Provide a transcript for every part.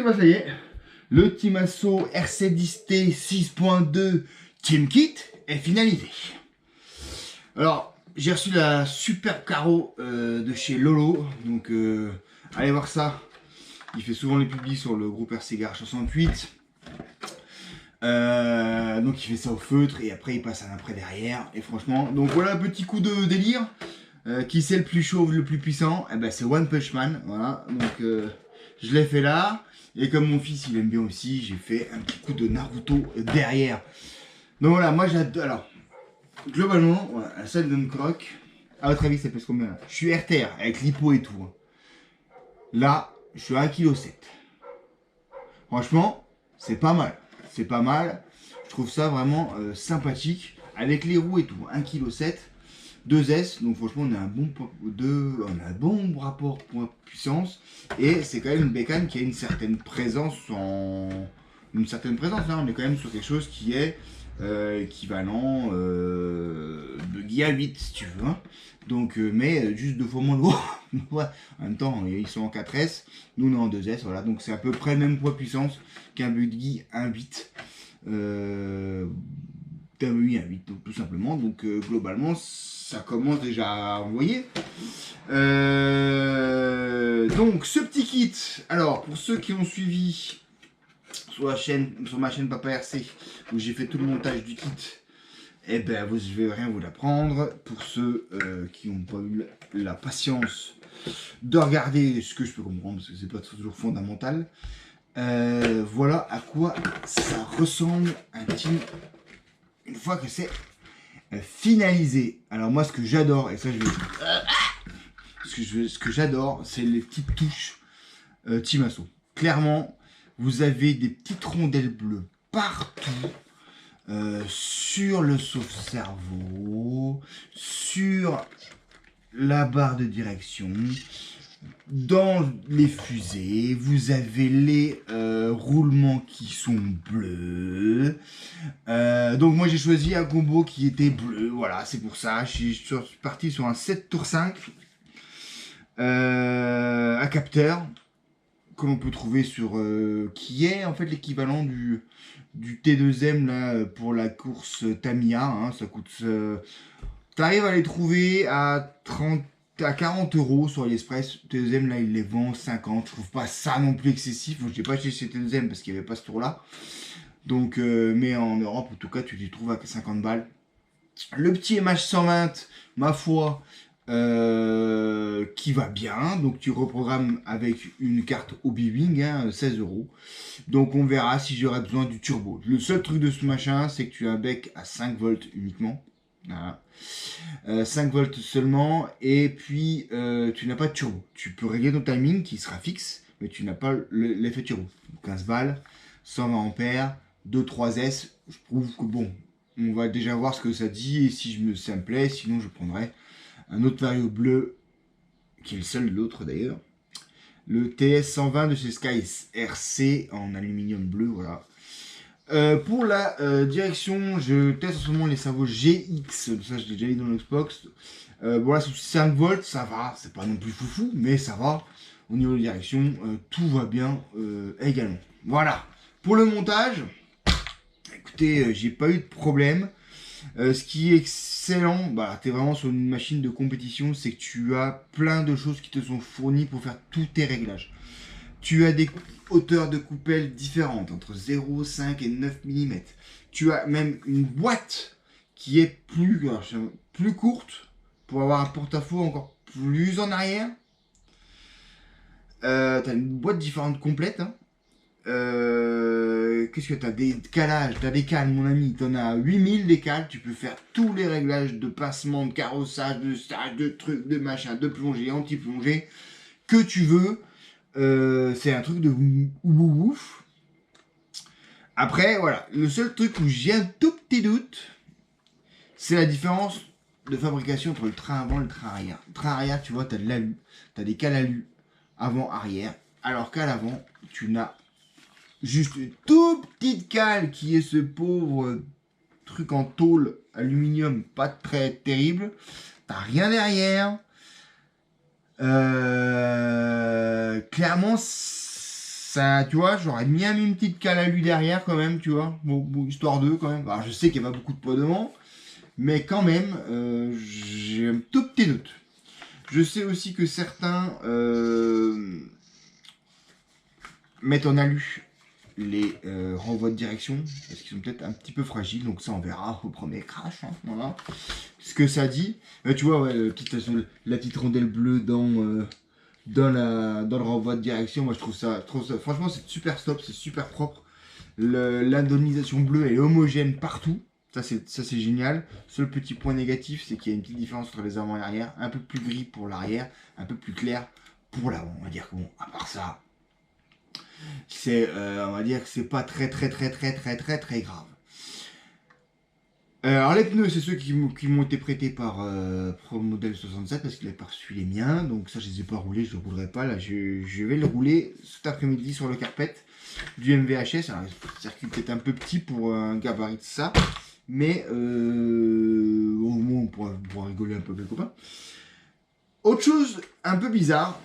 bah ça y est, le Timasso RC10T 6.2 Team Kit est finalisé. Alors, j'ai reçu la super carreau de chez Lolo, donc allez voir ça. Il fait souvent les publis sur le groupe RC Garage 68. Donc il fait ça au feutre et après il passe un après derrière. Et franchement, donc voilà un petit coup de délire. Qui c'est le plus chauve, le plus puissant? Eh ben c'est One Punch Man. Voilà, donc je l'ai fait là. Et comme mon fils il aime bien aussi, j'ai fait un petit coup de Naruto derrière. Donc voilà, moi j'adore. Alors, globalement, voilà, la salle d'un croc. À votre avis, ça pèse combien là? Je suis RTR avec l'hippo et tout. Là, je suis à 1,7 kg. Franchement, c'est pas mal. C'est pas mal. Je trouve ça vraiment sympathique. Avec les roues et tout. 1,7 kg. 2S. Donc franchement, on a un bon rapport poids-puissance. Et c'est quand même une bécane qui a une certaine présence Une certaine présence. Hein. On est quand même sur quelque chose qui est équivalent buggy à 8 si tu veux. Hein. Donc, mais juste 2 fois moins lourd. Ouais. En même temps, ils sont en 4S. Nous, on est en 2S. Voilà. Donc c'est à peu près le même poids-puissance qu'un buggy 1.8. D'un buggy 1.8. Donc tout simplement. Donc globalement, ça commence déjà à envoyer. Donc ce petit kit. Alors pour ceux qui ont suivi sur ma chaîne Papa RC, où j'ai fait tout le montage du kit, eh ben je vais rien vous l'apprendre. Pour ceux qui n'ont pas eu la patience de regarder, ce que je peux comprendre parce que c'est pas toujours fondamental. Voilà à quoi ça ressemble un team une fois que c'est finalisé. Alors moi ce que j'adore, et ça je vais ce que j'adore, c'est les petites touches Timasso. Clairement, vous avez des petites rondelles bleues partout. Sur le sauve-cerveau, sur la barre de direction, dans les fusées, vous avez les roulements qui sont bleus. Donc moi j'ai choisi un combo qui était bleu, voilà, c'est pour ça. Je suis parti sur un 7 tours 5 à capteur que l'on peut trouver sur qui est en fait l'équivalent du T2M là pour la course Tamiya. Hein, ça coûte. T'arrives à les trouver à 40 € sur AliExpress. T2M là il les vend 50. Je trouve pas ça non plus excessif. Je n'ai pas acheté chez T2M parce qu'il n'y avait pas ce tour là. Donc mais en Europe en tout cas tu les trouves à 50 balles. Le petit MH120, ma foi, qui va bien. Donc tu reprogrammes avec une carte Hobby-Wing, hein, 16 €. Donc on verra si j'aurai besoin du turbo. Le seul truc de ce machin, c'est que tu as un bec à 5 volts uniquement. Voilà. 5 volts seulement. Et puis tu n'as pas de turbo. Tu peux régler ton timing qui sera fixe, mais tu n'as pas l'effet turbo. 15 balles, 120 ampères, 2-3S. Je trouve que bon, on va déjà voir ce que ça dit et si ça me plaît. Sinon je prendrai un autre vario bleu, qui est le seul de l'autre d'ailleurs. Le TS120 de chez Sky RC en aluminium bleu, voilà. Pour la direction, je teste en ce moment les cerveaux GX, ça je l'ai déjà dit dans l'Xbox. Voilà, sous 5 volts, ça va, c'est pas non plus foufou, mais ça va. Au niveau de la direction, tout va bien également. Voilà, pour le montage, écoutez, j'ai pas eu de problème. Ce qui est excellent, bah, tu es vraiment sur une machine de compétition, c'est que tu as plein de choses qui te sont fournies pour faire tous tes réglages. Tu as des hauteurs de coupelle différentes, entre 0, 5 et 9 mm. Tu as même une boîte qui est plus courte pour avoir un porte-à-faux encore plus en arrière. Tu as une boîte différente complète. Hein. Qu'est-ce que t'as? Des calages, t'as des cales mon ami, t'en as 8000 des cales, tu peux faire tous les réglages de passement, de carrossage, de stage, de trucs, de machin, de plongée, anti-plongée, que tu veux. C'est un truc de ouf. Après, voilà, le seul truc où j'ai un tout petit doute, c'est la différence de fabrication entre le train avant et le train arrière. Le train arrière, tu vois, t'as de l'alu, t'as des cales alu avant-arrière, alors qu'à l'avant, tu n'as juste une toute petite cale qui est ce pauvre truc en tôle aluminium pas très terrible. T'as rien derrière. Clairement, ça, tu vois, j'aurais bien mis une petite cale à lui derrière quand même, tu vois, bon, histoire d'eux quand même. Alors, je sais qu'il n'y a pas beaucoup de poids devant, mais quand même, j'ai un tout petit doute. Je sais aussi que certains mettent en alu les renvois de direction, parce qu'ils sont peut-être un petit peu fragiles, donc ça on verra au premier crash, hein, voilà. Ce que ça dit, tu vois, ouais, la petite rondelle bleue dans le renvoi de direction, moi je trouve ça franchement c'est super stop, c'est super propre. L'indemnisation bleue est homogène partout. Ça c'est génial. Seul petit point négatif, c'est qu'il y a une petite différence entre les avant et l'arrière. Un peu plus gris pour l'arrière, un peu plus clair pour l'avant. On va dire que bon, à part ça, on va dire que c'est pas très grave. Alors les pneus, c'est ceux qui m'ont été prêtés par Pro Model 67 parce qu'il n'avait pas reçu les miens. Donc ça, je les ai pas roulés, je ne roulerai pas. Là, je vais le rouler cet après-midi sur le carpet du MVHS. Alors, le circuit peut-être un peu petit pour un gabarit de ça. Mais au moins, on pourra rigoler un peu avec les copains. Autre chose un peu bizarre.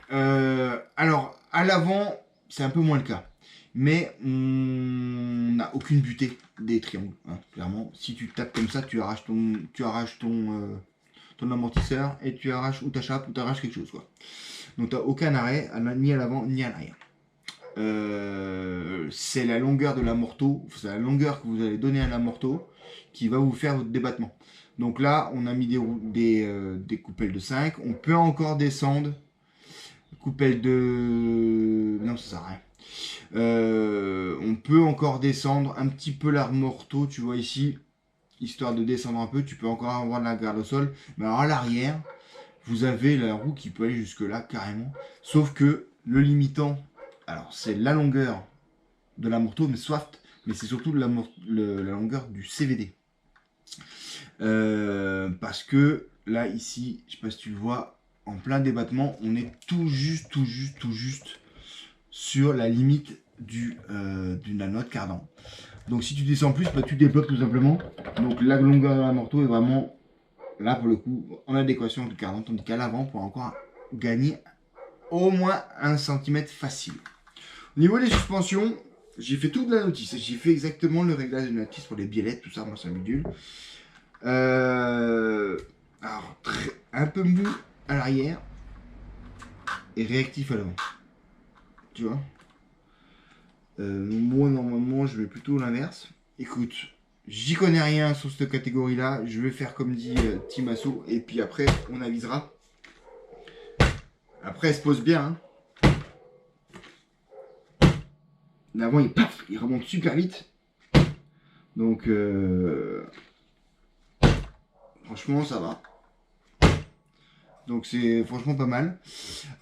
Alors, à l'avant, c'est un peu moins le cas. Mais on n'a aucune butée des triangles, hein, clairement. Si tu tapes comme ça, tu arraches ton amortisseur et tu arraches ou t'achappes ou t'arraches quelque chose, quoi. Donc tu n'as aucun arrêt, ni à l'avant ni à l'arrière. C'est la longueur de l'amorto, c'est la longueur que vous allez donner à l'amorto qui va vous faire votre débattement. Donc là, on a mis des coupelles de 5. On peut encore descendre. Coupelle de... Non, ça sert à rien. On peut encore descendre un petit peu l'armorto, tu vois ici, histoire de descendre un peu. Tu peux encore avoir de la garde au sol. Mais alors à l'arrière, vous avez la roue qui peut aller jusque là carrément. Sauf que le limitant, alors c'est la longueur de l'amorto, mais Swaft, mais c'est surtout la longueur du CVD. Parce que là, ici, je sais pas si tu le vois, en plein débattement, on est tout juste sur la limite de la note cardan. Donc si tu descends plus, bah, tu débloques tout simplement. Donc la longueur de la morteau est vraiment, là pour le coup, en adéquation avec le cardan, tandis qu'à l'avant, pour encore gagner au moins 1 cm facile. Au niveau des suspensions, j'ai fait toute la notice. J'ai fait exactement le réglage de la notice pour les biellettes, tout ça, moi c'est un bidule. Alors, un peu mou à l'arrière et réactif à l'avant. Tu vois, moi normalement je vais plutôt l'inverse. Écoute, j'y connais rien sur cette catégorie là, je vais faire comme dit Timasso et puis après on avisera. Après elle se pose bien, hein. L'avant il remonte super vite. Donc franchement ça va. Donc c'est franchement pas mal.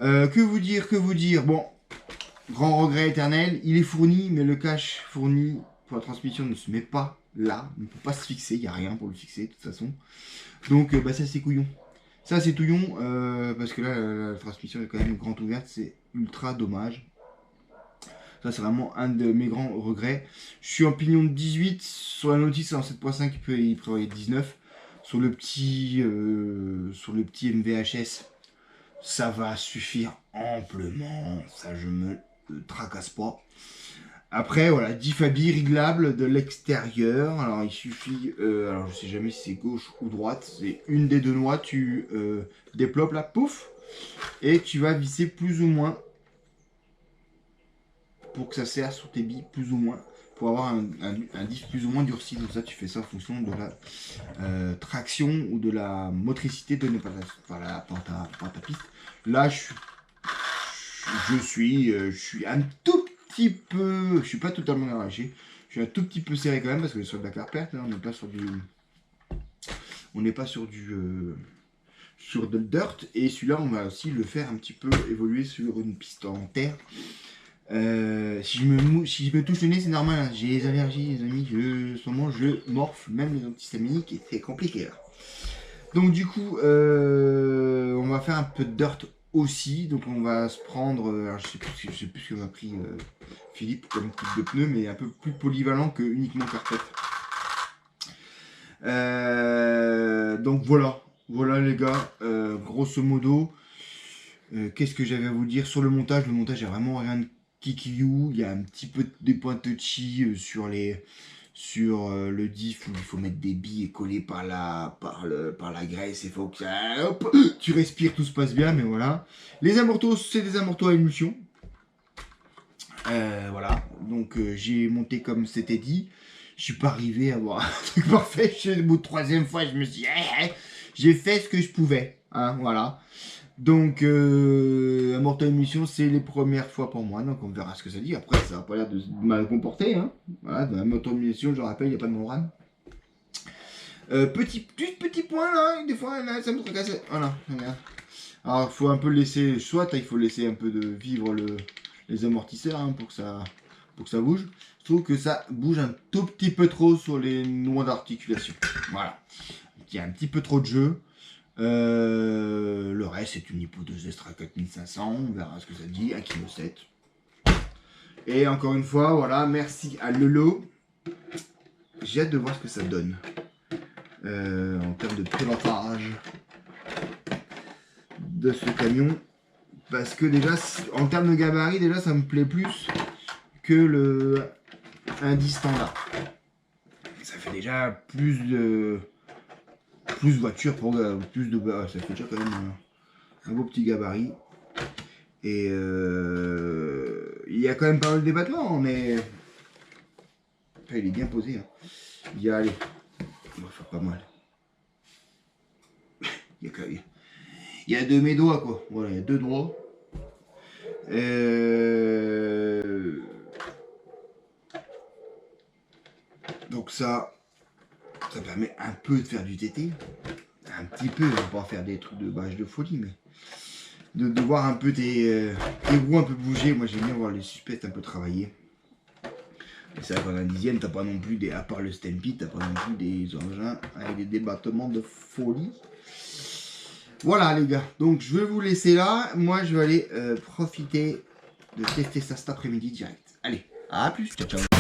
Que vous dire, bon, grand regret éternel, il est fourni, mais le cache fourni pour la transmission ne se met pas là, ne peut pas se fixer, il n'y a rien pour le fixer de toute façon. Donc bah ça c'est couillon. Ça c'est touillon, parce que là la transmission est quand même grande ouverte, c'est ultra dommage. Ça c'est vraiment un de mes grands regrets. Je suis en pignon de 18, sur la notice en 7.5 il prévoyait 19. Sur le petit MVHS, ça va suffire amplement. Ça, je me tracasse pas. Après, voilà, Diffabi réglable de l'extérieur. Alors, il suffit, alors je sais jamais si c'est gauche ou droite. C'est une des deux noix. Tu développes là, pouf, et tu vas visser plus ou moins pour que ça serre sur tes billes, plus ou moins. Pour avoir un diff plus ou moins durci. Donc ça, tu fais ça en fonction de la traction ou de la motricité donnée par ta piste. Là, je suis un tout petit peu... Je suis pas totalement arraché. Je suis un tout petit peu serré quand même parce que sur de la carpette, hein, on n'est pas sur du... On n'est pas sur du... sur de dirt. Et celui-là, on va aussi le faire un petit peu évoluer sur une piste en terre. Si je me touche le nez, c'est normal, hein. J'ai les allergies, les amis, en ce moment je morfle même les antihistaminiques et c'est compliqué là. Donc du coup, on va faire un peu de dirt aussi, donc on va se prendre, alors je sais plus ce que m'a pris Philippe comme type de pneu, mais un peu plus polyvalent que uniquement carpet. Donc voilà les gars, grosso modo. Qu'est-ce que j'avais à vous dire sur le montage? Le montage, il n'y a vraiment rien de kikiyou. Il y a un petit peu des points touchy sur le diff où il faut mettre des billes et coller par la graisse. Il faut que ça, hop, tu respires, tout se passe bien, mais voilà. Les amortos, c'est des amortos à émulsion. Voilà, donc j'ai monté comme c'était dit. Je suis pas arrivé à avoir un truc parfait. Au bout de 3e fois, je me suis dit, j'ai fait ce que je pouvais. Hein, voilà. Donc, amorto à émulsion, c'est les premières fois pour moi. Donc, on verra ce que ça dit. Après, ça n'a pas l'air de mal comporter. Hein. Voilà, dans amorto à émulsion, je rappelle, il n'y a pas de membrane. Petit point là, des fois, là, ça me tracasse. Voilà, regarde. Alors, il faut un peu laisser, soit il faut laisser un peu de vivre les amortisseurs hein, pour que ça bouge. Je trouve que ça bouge un tout petit peu trop sur les noix d'articulation. Voilà. Il y a un petit peu trop de jeu. Le reste, c'est une Hippo 2 Extra 4500. On verra ce que ça dit. 1,7 kg. Et encore une fois, voilà. Merci à Lelo. J'ai hâte de voir ce que ça donne. En termes de pilotage de ce camion. Parce que déjà, en termes de gabarit, déjà, ça me plaît plus que le Indy standard. Ça fait déjà plus voiture pour plus de ça fait déjà quand même un beau petit gabarit. Et il y a quand même pas mal de débattements, mais enfin, il est bien posé. Hein. Il y a, allez, on va faire pas mal. Il y a 2 mes doigts quoi. Voilà, il y a 2 doigts. Donc ça permet un peu de faire du TT. Un petit peu, on va pas faire des trucs de bâche de folie, mais de voir un peu tes roues un peu bouger. Moi j'aime bien voir les suspects un peu travailler. C'est vrai qu'en indienne, t'as pas non plus à part le Stampede, t'as pas non plus des engins avec des débattements de folie. Voilà les gars, donc je vais vous laisser là. Moi je vais aller profiter de tester ça cet après-midi direct. Allez, à plus, ciao ciao.